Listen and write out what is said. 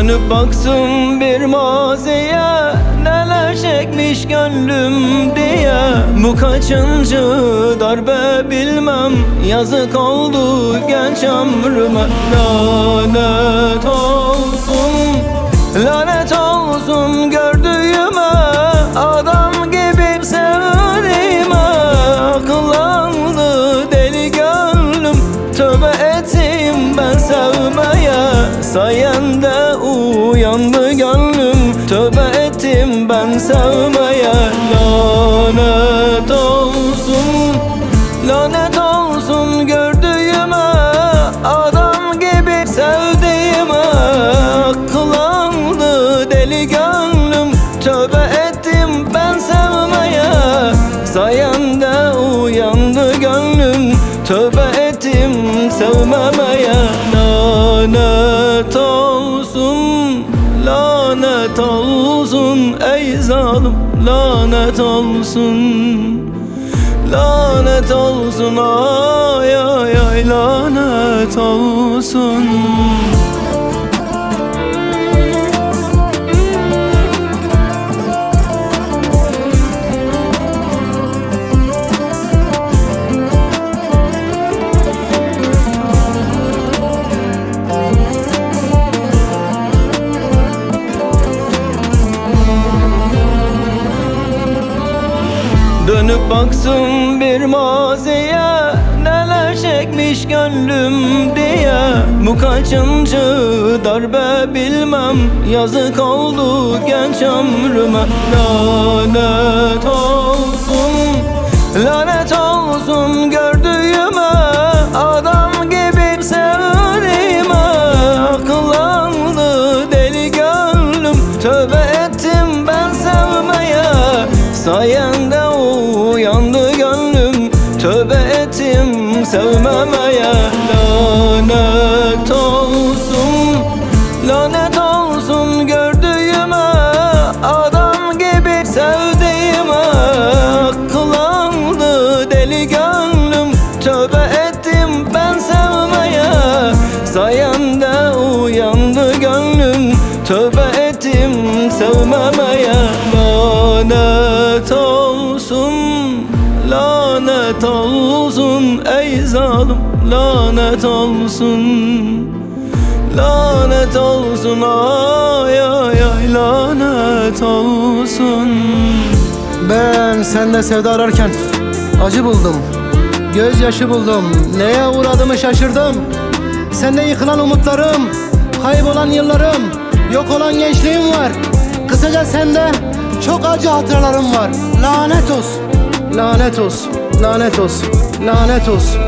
Dönüp baksın bir maziye, neler çekmiş gönlüm diye. Bu kaçıncı darbe bilmem, yazık oldu genç ömrüme. Lanet olsun, lanet olsun gördüğüme, adam gibi sevdiğime. Akıllandı deli gönlüm, tövbe ettim ben sevmeye. Sayende uyandı gönlüm, tövbe ettim ben sevmeye. Lanet olsun, lanet olsun gördüğüme, adam gibi sevdiğime. Akıllandı deli gönlüm, tövbe ettim ben sevmeye. Sayende uyandı gönlüm, tövbe ettim sevmemeye. Lanet olsun, lanet olsun ey zalim, lanet olsun. Lanet olsun, ay ay ay, lanet olsun. Dönüp baksın bir maziye, neler çekmiş gönlüm diye. Bu kaçıncı darbe bilmem, yazık oldu genç ömrüme. Lanet olsun, lanet olsun gördüğüme, adam gibi sevdiğime. Akıllandı deli gönlüm, tövbe ettim ben sevmeye. Sayende uyandı gönlüm, tövbe ettim sevmemeye. Lanet olsun, lanet olsun gördüğüme, adam gibi sevdiğime. Akıllandı deli gönlüm, tövbe ettim ben sevmeye. Sayende uyandı gönlüm, tövbe ettim sevmemeye. Lanet olsun, lanet olsun ey zalim, lanet olsun. Lanet olsun, ay ay ay, lanet olsun. Ben sende sevda ararken acı buldum, gözyaşı buldum. Neye uğradığımı şaşırdım. Sende yıkılan umutlarım, kaybolan yıllarım, yok olan gençliğim var. Kısaca sende çok acı hatıralarım var. Lanet olsun, lanet olsun, lanet olsun, lanet olsun.